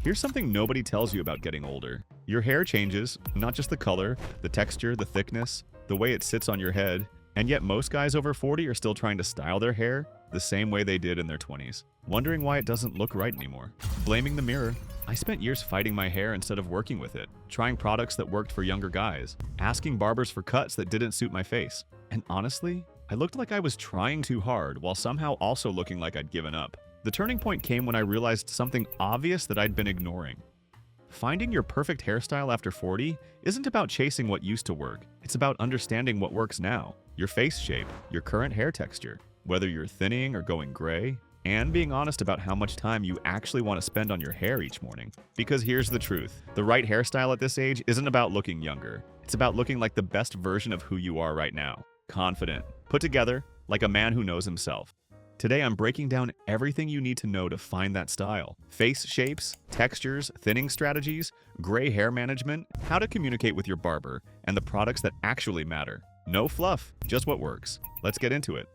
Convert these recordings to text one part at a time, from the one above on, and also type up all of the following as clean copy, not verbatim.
Here's something nobody tells you about getting older. Your hair changes, not just the color, the texture, the thickness, the way it sits on your head, and yet most guys over 40 are still trying to style their hair the same way they did in their 20s, wondering why it doesn't look right anymore. Blaming the mirror. I spent years fighting my hair instead of working with it, trying products that worked for younger guys, asking barbers for cuts that didn't suit my face. And honestly, I looked like I was trying too hard while somehow also looking like I'd given up. The turning point came when I realized something obvious that I'd been ignoring. Finding your perfect hairstyle after 40 isn't about chasing what used to work. It's about understanding what works now. Your face shape, your current hair texture, whether you're thinning or going gray, and being honest about how much time you actually want to spend on your hair each morning. Because here's the truth. The right hairstyle at this age isn't about looking younger. It's about looking like the best version of who you are right now. Confident, put together, like a man who knows himself. Today, I'm breaking down everything you need to know to find that style. Face shapes, textures, thinning strategies, gray hair management, how to communicate with your barber, and the products that actually matter. No fluff, just what works. Let's get into it.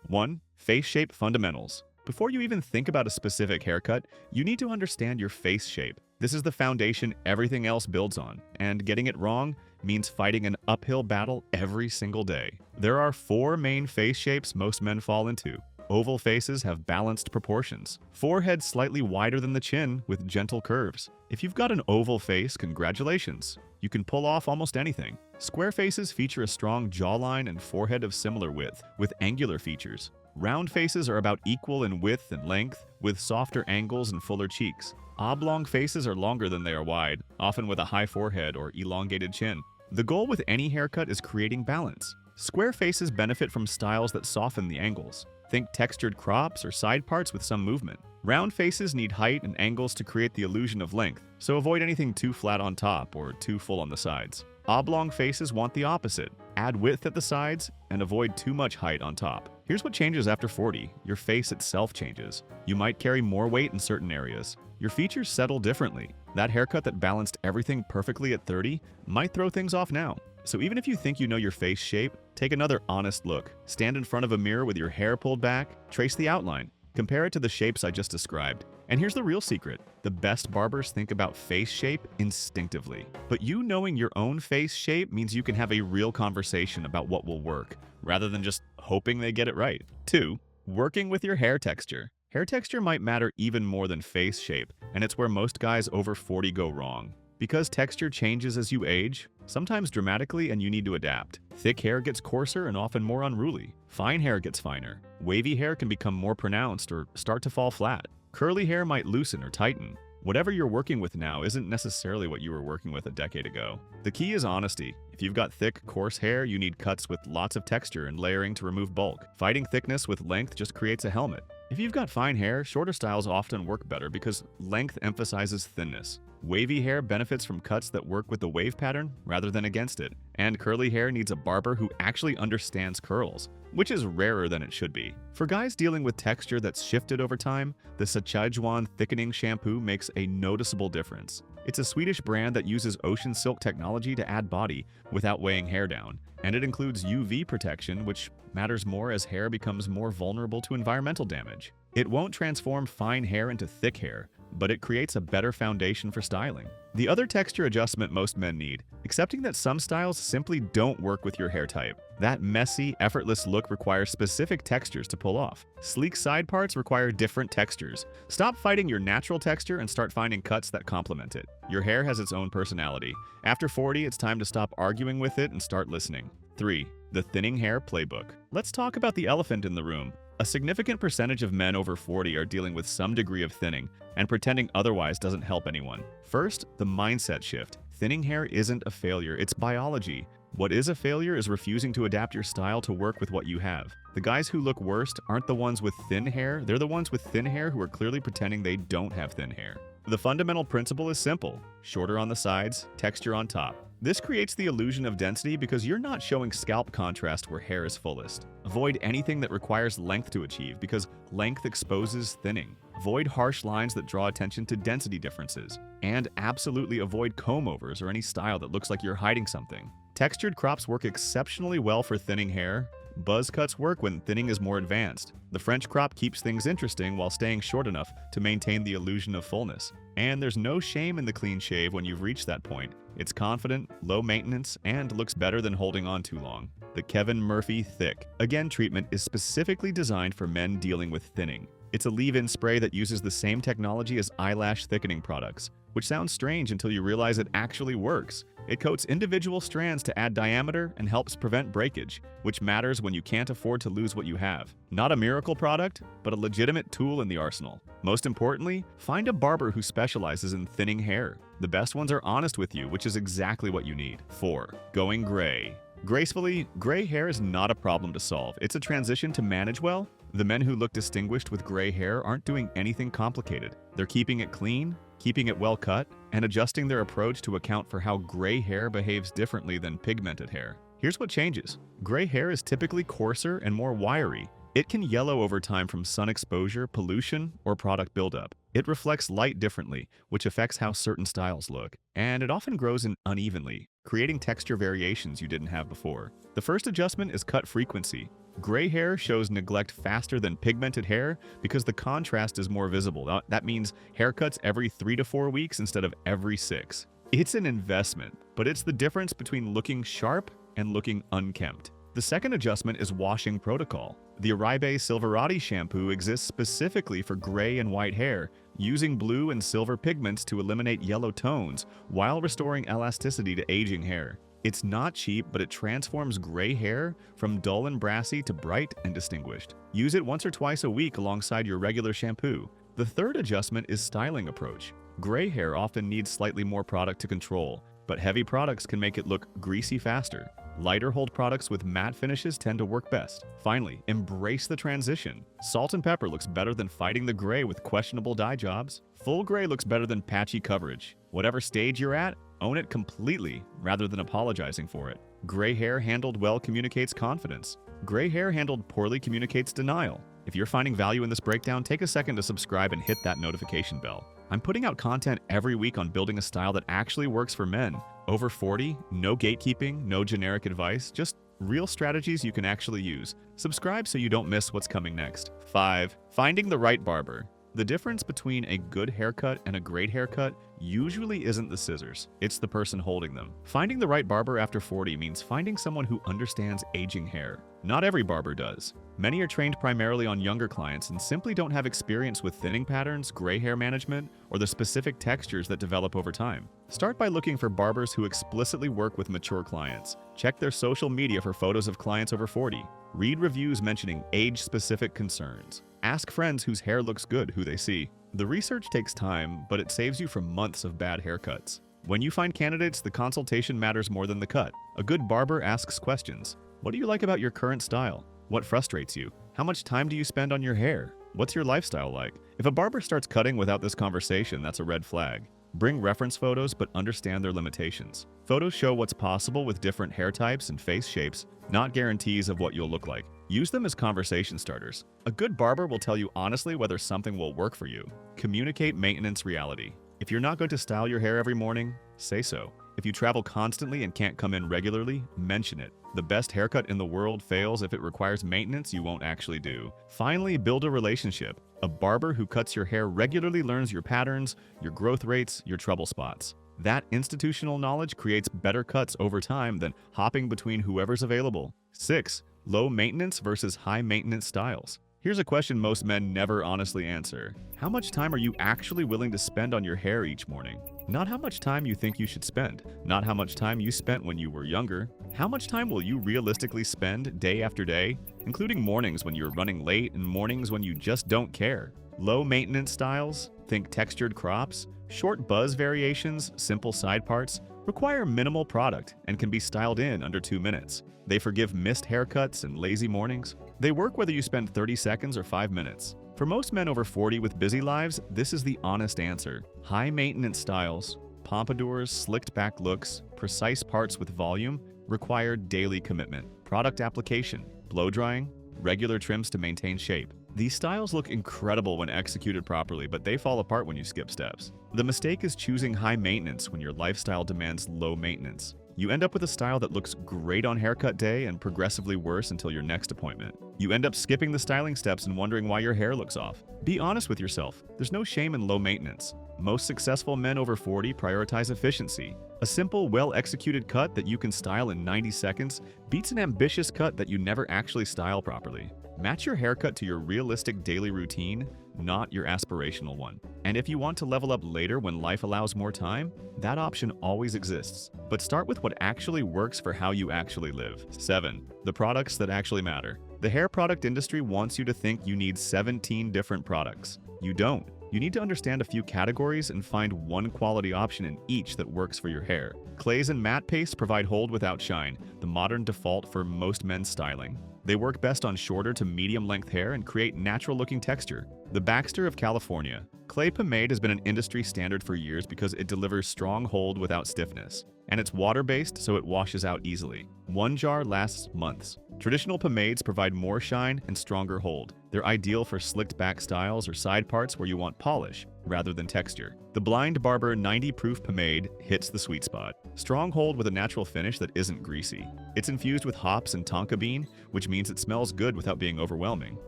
1. Face shape fundamentals. Before you even think about a specific haircut, you need to understand your face shape. This is the foundation everything else builds on, and getting it wrong means fighting an uphill battle every single day. There are 4 main face shapes most men fall into. Oval faces have balanced proportions. Forehead slightly wider than the chin with gentle curves. If you've got an oval face, congratulations. You can pull off almost anything. Square faces feature a strong jawline and forehead of similar width, with angular features. Round faces are about equal in width and length, with softer angles and fuller cheeks. Oblong faces are longer than they are wide, often with a high forehead or elongated chin. The goal with any haircut is creating balance. Square faces benefit from styles that soften the angles. Think textured crops or side parts with some movement. Round faces need height and angles to create the illusion of length, so avoid anything too flat on top or too full on the sides. Oblong faces want the opposite. Add width at the sides and avoid too much height on top. Here's what changes after 40. Your face itself changes. You might carry more weight in certain areas. Your features settle differently. That haircut that balanced everything perfectly at 30 might throw things off now. So even if you think you know your face shape, take another honest look. Stand in front of a mirror with your hair pulled back, trace the outline, compare it to the shapes I just described. And here's the real secret. The best barbers think about face shape instinctively. But you knowing your own face shape means you can have a real conversation about what will work, rather than just hoping they get it right. 2. Working with your hair texture. Hair texture might matter even more than face shape, and it's where most guys over 40 go wrong. Because texture changes as you age, sometimes dramatically, and you need to adapt. Thick hair gets coarser and often more unruly. Fine hair gets finer. Wavy hair can become more pronounced or start to fall flat. Curly hair might loosen or tighten. Whatever you're working with now isn't necessarily what you were working with a decade ago. The key is honesty. If you've got thick, coarse hair, you need cuts with lots of texture and layering to remove bulk. Fighting thickness with length just creates a helmet. If you've got fine hair, shorter styles often work better because length emphasizes thinness. Wavy hair benefits from cuts that work with the wave pattern rather than against it. And curly hair needs a barber who actually understands curls, which is rarer than it should be. For guys dealing with texture that's shifted over time, the Sachajuan thickening shampoo makes a noticeable difference. It's a Swedish brand that uses ocean silk technology to add body without weighing hair down. And it includes UV protection, which matters more as hair becomes more vulnerable to environmental damage. It won't transform fine hair into thick hair, but it creates a better foundation for styling. The other texture adjustment most men need, accepting that some styles simply don't work with your hair type. That messy, effortless look requires specific textures to pull off. Sleek side parts require different textures. Stop fighting your natural texture and start finding cuts that complement it. Your hair has its own personality. After 40, it's time to stop arguing with it and start listening. 3. The thinning hair playbook. Let's talk about the elephant in the room. A significant percentage of men over 40 are dealing with some degree of thinning, and pretending otherwise doesn't help anyone. First, the mindset shift. Thinning hair isn't a failure, it's biology. What is a failure is refusing to adapt your style to work with what you have. The guys who look worst aren't the ones with thin hair, they're the ones with thin hair who are clearly pretending they don't have thin hair. The fundamental principle is simple: shorter on the sides, texture on top. This creates the illusion of density because you're not showing scalp contrast where hair is fullest. Avoid anything that requires length to achieve because length exposes thinning. Avoid harsh lines that draw attention to density differences. And absolutely avoid comb-overs or any style that looks like you're hiding something. Textured crops work exceptionally well for thinning hair. Buzz cuts work when thinning is more advanced. The French crop keeps things interesting while staying short enough to maintain the illusion of fullness. And there's no shame in the clean shave when you've reached that point. It's confident, low maintenance, and looks better than holding on too long. The Kevin Murphy Thick Again treatment is specifically designed for men dealing with thinning. It's a leave-in spray that uses the same technology as eyelash thickening products, which sounds strange until you realize it actually works. It coats individual strands to add diameter and helps prevent breakage, which matters when you can't afford to lose what you have. Not a miracle product, but a legitimate tool in the arsenal. Most importantly, find a barber who specializes in thinning hair. The best ones are honest with you, which is exactly what you need. 4. Going gray. Gracefully, gray hair is not a problem to solve. It's a transition to manage well. The men who look distinguished with gray hair aren't doing anything complicated. They're keeping it clean, keeping it well cut, and adjusting their approach to account for how gray hair behaves differently than pigmented hair. Here's what changes. Gray hair is typically coarser and more wiry. It can yellow over time from sun exposure, pollution, or product buildup. It reflects light differently, which affects how certain styles look, and it often grows in unevenly, creating texture variations you didn't have before. The first adjustment is cut frequency. Gray hair shows neglect faster than pigmented hair because the contrast is more visible. That means haircuts every 3 to 4 weeks instead of every 6. It's an investment, but it's the difference between looking sharp and looking unkempt. The second adjustment is washing protocol. The Oribe Silverati shampoo exists specifically for gray and white hair, using blue and silver pigments to eliminate yellow tones while restoring elasticity to aging hair. It's not cheap, but it transforms gray hair from dull and brassy to bright and distinguished. Use it once or twice a week alongside your regular shampoo. The third adjustment is styling approach. Gray hair often needs slightly more product to control, but heavy products can make it look greasy faster. Lighter hold products with matte finishes tend to work best. Finally, embrace the transition. Salt and pepper looks better than fighting the gray with questionable dye jobs. Full gray looks better than patchy coverage. Whatever stage you're at, own it completely rather than apologizing for it. Gray hair handled well communicates confidence. Gray hair handled poorly communicates denial. If you're finding value in this breakdown, take a second to subscribe and hit that notification bell. I'm putting out content every week on building a style that actually works for men. Over 40, no gatekeeping, no generic advice, just real strategies you can actually use. Subscribe so you don't miss what's coming next. 5. Finding the right barber. The difference between a good haircut and a great haircut usually isn't the scissors, it's the person holding them. Finding the right barber after 40 means finding someone who understands aging hair. Not every barber does. Many are trained primarily on younger clients and simply don't have experience with thinning patterns, gray hair management, or the specific textures that develop over time. Start by looking for barbers who explicitly work with mature clients. Check their social media for photos of clients over 40. Read reviews mentioning age-specific concerns. Ask friends whose hair looks good who they see. The research takes time, but it saves you from months of bad haircuts. When you find candidates, the consultation matters more than the cut. A good barber asks questions. What do you like about your current style? What frustrates you? How much time do you spend on your hair? What's your lifestyle like? If a barber starts cutting without this conversation, that's a red flag. Bring reference photos, but understand their limitations. Photos show what's possible with different hair types and face shapes, not guarantees of what you'll look like. Use them as conversation starters. A good barber will tell you honestly whether something will work for you. Communicate maintenance reality. If you're not going to style your hair every morning, say so. If you travel constantly and can't come in regularly, mention it. The best haircut in the world fails if it requires maintenance you won't actually do. Finally, build a relationship. A barber who cuts your hair regularly learns your patterns, your growth rates, your trouble spots. That institutional knowledge creates better cuts over time than hopping between whoever's available. 6. Low maintenance versus high maintenance styles. Here's a question most men never honestly answer. How much time are you actually willing to spend on your hair each morning? Not how much time you think you should spend. Not how much time you spent when you were younger. How much time will you realistically spend day after day, including mornings when you're running late and mornings when you just don't care? Low maintenance styles, think textured crops, short buzz variations, simple side parts, require minimal product and can be styled in under 2 minutes. They forgive missed haircuts and lazy mornings. They work whether you spend 30 seconds or 5 minutes. For most men over 40 with busy lives, this is the honest answer. High maintenance styles, pompadours, slicked back looks, precise parts with volume, require daily commitment. Product application, blow drying, regular trims to maintain shape. These styles look incredible when executed properly, but they fall apart when you skip steps. The mistake is choosing high maintenance when your lifestyle demands low maintenance. You end up with a style that looks great on haircut day and progressively worse until your next appointment. You end up skipping the styling steps and wondering why your hair looks off. Be honest with yourself. There's no shame in low maintenance. Most successful men over 40 prioritize efficiency. A simple, well-executed cut that you can style in 90 seconds beats an ambitious cut that you never actually style properly. Match your haircut to your realistic daily routine, not your aspirational one. And if you want to level up later when life allows more time, that option always exists. But start with what actually works for how you actually live. 7. The products that actually matter. The hair product industry wants you to think you need 17 different products. You don't. You need to understand a few categories and find one quality option in each that works for your hair. Clays and matte pastes provide hold without shine, the modern default for most men's styling. They work best on shorter to medium-length hair and create natural-looking texture. The Baxter of California. Clay pomade has been an industry standard for years because it delivers strong hold without stiffness. And it's water-based, so it washes out easily. One jar lasts months. Traditional pomades provide more shine and stronger hold. They're ideal for slicked back styles or side parts where you want polish rather than texture. The Blind Barber 90 Proof Pomade hits the sweet spot. Strong hold with a natural finish that isn't greasy. It's infused with hops and tonka bean, which means it smells good without being overwhelming.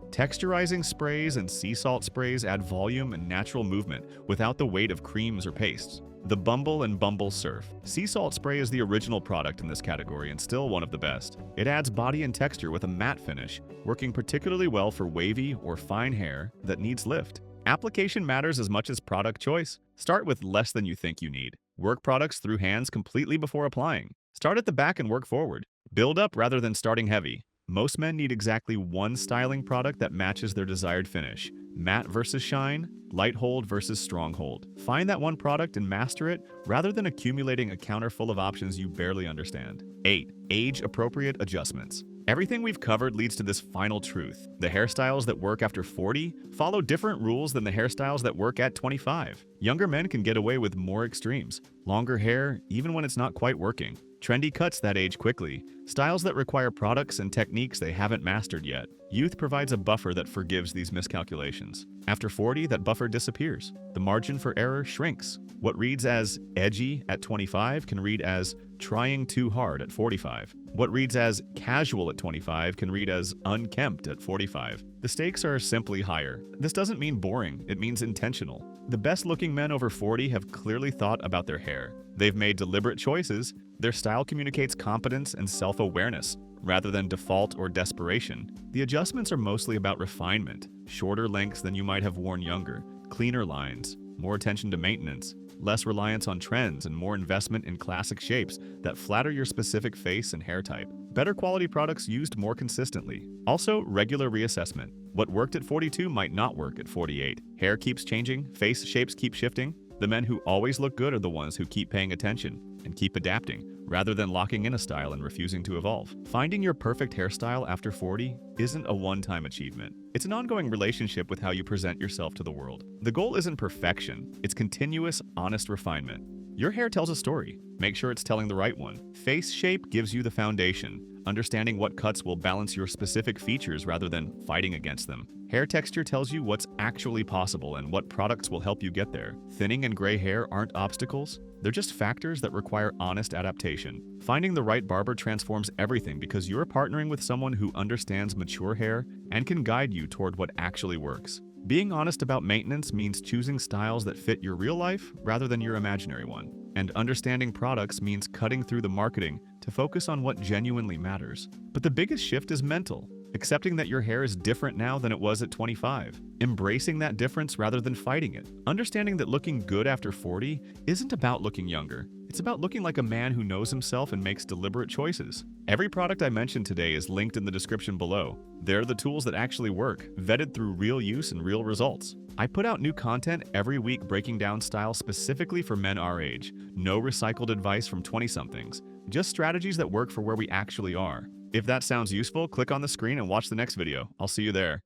Texturizing sprays and sea salt sprays add volume and natural movement without the weight of creams or pastes. The Bumble and Bumble Surf. Sea salt spray is the original product in this category and still one of the best. It adds body and texture with a matte finish, working particularly well for wavy or fine hair that needs lift. Application matters as much as product choice. Start with less than you think you need. Work products through hands completely before applying. Start at the back and work forward. Build up rather than starting heavy. Most men need exactly one styling product that matches their desired finish. Matte versus shine, light hold versus strong hold. Find that one product and master it rather than accumulating a counter full of options you barely understand. 8. Age-appropriate adjustments. Everything we've covered leads to this final truth. The hairstyles that work after 40 follow different rules than the hairstyles that work at 25. Younger men can get away with more extremes. Longer hair, even when it's not quite working. Trendy cuts that age quickly. Styles that require products and techniques they haven't mastered yet. Youth provides a buffer that forgives these miscalculations. After 40, that buffer disappears. The margin for error shrinks. What reads as edgy at 25 can read as trying too hard at 45. What reads as casual at 25 can read as unkempt at 45. The stakes are simply higher. This doesn't mean boring, it means intentional. The best-looking men over 40 have clearly thought about their hair. They've made deliberate choices. Their style communicates competence and self-awareness, rather than default or desperation. The adjustments are mostly about refinement, shorter lengths than you might have worn younger, cleaner lines, more attention to maintenance, less reliance on trends, and more investment in classic shapes that flatter your specific face and hair type. Better quality products used more consistently. Also, regular reassessment. What worked at 42 might not work at 48. Hair keeps changing, face shapes keep shifting. The men who always look good are the ones who keep paying attention and keep adapting, rather than locking in a style and refusing to evolve. Finding your perfect hairstyle after 40 isn't a one-time achievement. It's an ongoing relationship with how you present yourself to the world. The goal isn't perfection, it's continuous, honest refinement. Your hair tells a story. Make sure it's telling the right one. Face shape gives you the foundation. Understanding what cuts will balance your specific features rather than fighting against them. Hair texture tells you what's actually possible and what products will help you get there. Thinning and gray hair aren't obstacles. They're just factors that require honest adaptation. Finding the right barber transforms everything because you're partnering with someone who understands mature hair and can guide you toward what actually works. Being honest about maintenance means choosing styles that fit your real life rather than your imaginary one. And understanding products means cutting through the marketing to focus on what genuinely matters. But the biggest shift is mental. Accepting that your hair is different now than it was at 25. Embracing that difference rather than fighting it. Understanding that looking good after 40 isn't about looking younger. It's about looking like a man who knows himself and makes deliberate choices. Every product I mentioned today is linked in the description below. They're the tools that actually work, vetted through real use and real results. I put out new content every week breaking down style specifically for men our age. No recycled advice from 20-somethings. Just strategies that work for where we actually are. If that sounds useful, click on the screen and watch the next video. I'll see you there.